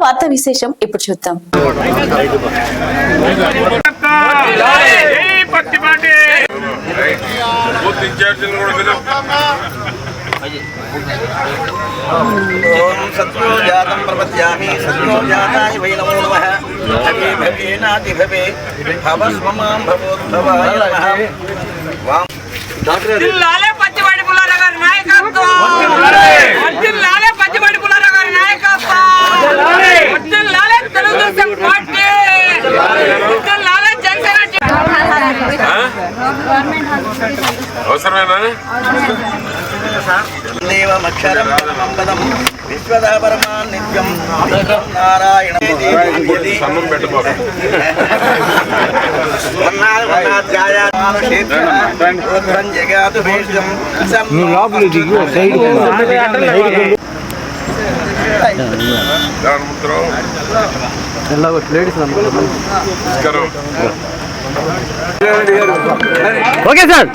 వార్తా విశేషం ఇప్పుడు చూద్దాం. సత్యోజాతం ప్రపద్యామి సత్యోజాతాయ వై నమో నమః భవే భవేనాతి భవే భవస్వమాం భవోద్భవాయ నమః. జిల్లాలే పచ్చివాడి పుల్లార గారి నాయకత్వం, జిల్లాలే పచ్చివాడి పుల్లార గారి నాయకత్వం, జిల్లాలే తెలుగుదేశం పార్టీ, జిల్లాలే జనసేన. అవసరమేనా? దేవమక్షరం పదం విశ్వదాపరమా నిత్యం నారాయణ జగాతు భేషం ఓకే సార్.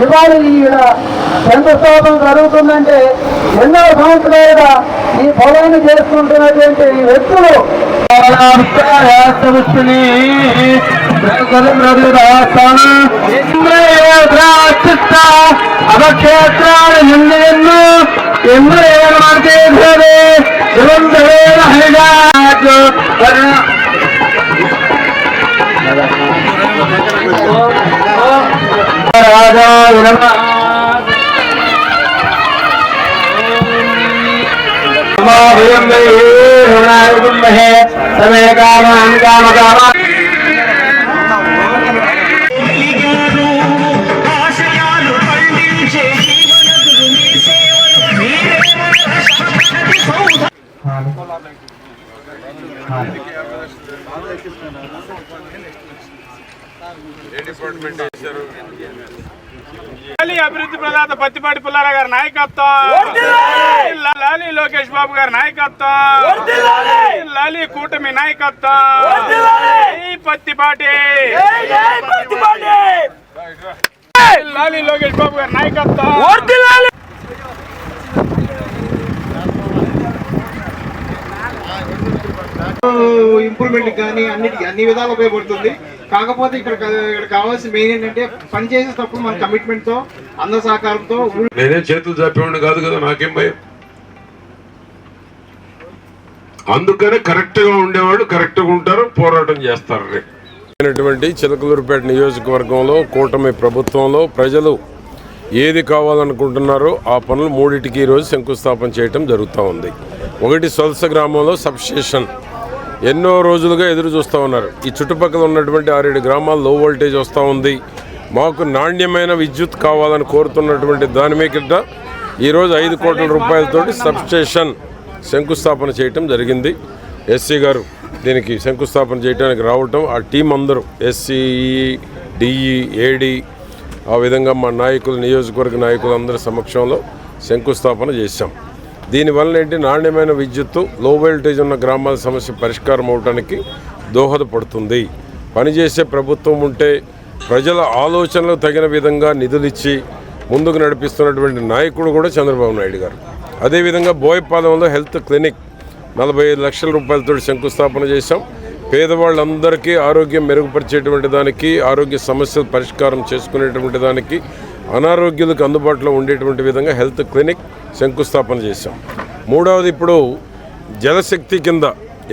ఇవాళ శంకుస్థాపన జరుగుతుందంటే ఎన్నో సంవత్సరాలుగా ఈ పొలాన్ని చేసుకుంటున్నటువంటి వ్యక్తులు అవక్షేత్రాలు ముందు ఎన్నో తమే కామాన్ కామ కామ అభివృద్ధి ప్రదాత పత్తిపాటి పుల్లార గారి నాయకత్వం, లాలి లోకేష్ బాబు గారి నాయకత్వం, లాలి కూటమి నాయకత్వం, పత్తిపాటి లాలి లోకేష్ బాబు గారి నాయకత్వం. ఇంప్రూవ్మెంట్ కానీ అన్ని విధాలు ఉపయోగపడుతుంది. కాకపోతే ఇక్కడ కావాల్సిన మెయిన్ ఏంటంటే పని చేసేటప్పుడు మన కమిట్మెంట్ తో అందరి సహకారంతో. నేనే చేతులు చెప్పేవాడిని కాదు కదా, నాకేం భయం. అందుకనే కరెక్ట్ గా ఉండేవాళ్ళు కరెక్ట్ గా ఉంటారు, పోరాటం చేస్తారు. చిలకలూరుపేట నియోజకవర్గంలో కూటమి ప్రభుత్వంలో ప్రజలు ఏది కావాలనుకుంటున్నారో ఆ పనులు మూడింటికి ఈరోజు శంకుస్థాపన చేయటం జరుగుతూ ఉంది. ఒకటి సొలస గ్రామంలో సబ్స్టేషన్ ఎన్నో రోజులుగా ఎదురు చూస్తూ ఉన్నారు. ఈ చుట్టుపక్కల ఉన్నటువంటి 6-7 గ్రామాలు లో వోల్టేజ్ వస్తూ ఉంది. మాకు నాణ్యమైన విద్యుత్ కావాలని కోరుతున్నటువంటి దాని మీద ఈరోజు 5 కోట్ల రూపాయలతోటి సబ్స్టేషన్ శంకుస్థాపన చేయటం జరిగింది. ఎస్సీ గారు దీనికి శంకుస్థాపన చేయడానికి రావటం, ఆ టీం అందరూ ఎస్సీఈ డిఈ ఏడి ఆ విధంగా మా నాయకులు నియోజకవర్గ నాయకులు అందరి సమక్షంలో శంకుస్థాపన చేశాం. దీనివల్ల ఏంటి, నాణ్యమైన విద్యుత్తు లో వోల్టేజ్ ఉన్న గ్రామాల సమస్య పరిష్కారం అవడానికి దోహదపడుతుంది. పనిచేసే ప్రభుత్వం ఉంటే ప్రజల ఆలోచనలకు తగిన విధంగా నిధులిచ్చి ముందుకు నడిపిస్తున్నటువంటి నాయకుడు కూడా చంద్రబాబు నాయుడు గారు. అదేవిధంగా బోయపాలెంలో హెల్త్ క్లినిక్ 45 లక్షల రూపాయలతో శంకుస్థాపన చేశాం. పేదవాళ్ళందరికీ ఆరోగ్యం మెరుగుపరిచేటువంటి దానికి, ఆరోగ్య సమస్యలు పరిష్కారం చేసుకునేటువంటి దానికి, అనారోగ్యులకు అందుబాటులో ఉండేటువంటి విధంగా హెల్త్ క్లినిక్ శంకుస్థాపన చేశాం. మూడవది ఇప్పుడు జలశక్తి కింద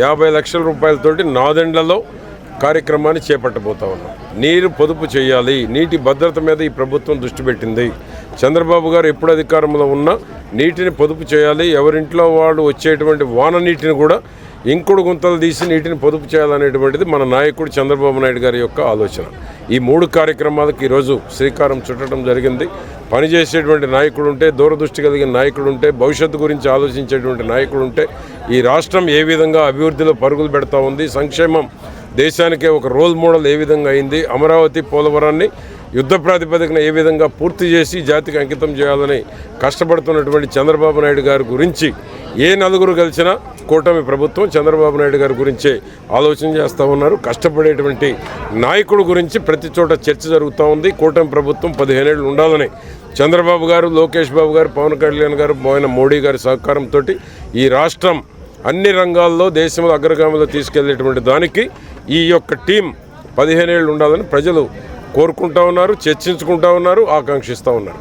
50 లక్షల రూపాయలతోటి నాదెండ్లలో కార్యక్రమాన్ని చేపట్టబోతా ఉన్నాం. నీరు పొదుపు చేయాలి, నీటి భద్రత మీద ఈ ప్రభుత్వం దృష్టి పెట్టింది. చంద్రబాబు గారు ఎప్పుడు అధికారంలో ఉన్నా నీటిని పొదుపు చేయాలి, ఎవరింట్లో వాళ్ళు వచ్చేటువంటి వాన నీటిని కూడా ఇంకుడు గుంతలు తీసి నీటిని పొదుపు చేయాలనేటువంటిది మన నాయకుడు చంద్రబాబు నాయుడు గారి యొక్క ఆలోచన. ఈ 3 కార్యక్రమాలకు ఈరోజు శ్రీకారం చుట్టడం జరిగింది. పనిచేసేటువంటి నాయకుడు ఉంటే, దూరదృష్టి కలిగిన నాయకుడు ఉంటే, భవిష్యత్తు గురించి ఆలోచించేటువంటి నాయకుడు ఉంటే ఈ రాష్ట్రం ఏ విధంగా అభివృద్ధిలో పరుగులు పెడతా ఉంది, సంక్షేమం దేశానికే ఒక రోల్ మోడల్ ఏ విధంగా అయింది, అమరావతి పోలవరాన్ని యుద్ధ ప్రాతిపదికన ఏ విధంగా పూర్తి చేసి జాతికి అంకితం చేయాలని కష్టపడుతున్నటువంటి చంద్రబాబు నాయుడు గారి గురించి ఏ నలుగురు కలిసినా కూటమి ప్రభుత్వం చంద్రబాబు నాయుడు గారి గురించే ఆలోచన చేస్తూ ఉన్నారు. కష్టపడేటువంటి నాయకుడు గురించి ప్రతి చోట చర్చ జరుగుతూ ఉంది. కూటమి ప్రభుత్వం 15 ఏళ్ళు ఉండాలని చంద్రబాబు గారు, లోకేష్ బాబు గారు, పవన్ కళ్యాణ్ గారు, మోడీ గారి సహకారంతో ఈ రాష్ట్రం అన్ని రంగాల్లో దేశంలో అగ్రగామిలో తీసుకెళ్లేటువంటి దానికి ఈ యొక్క టీం 15 ఏళ్ళు ఉండాలని ప్రజలు కోరుకుంటా ఉన్నారు, చర్చించుకుంటా ఉన్నారు, ఆకాంక్షిస్తూ ఉన్నారు.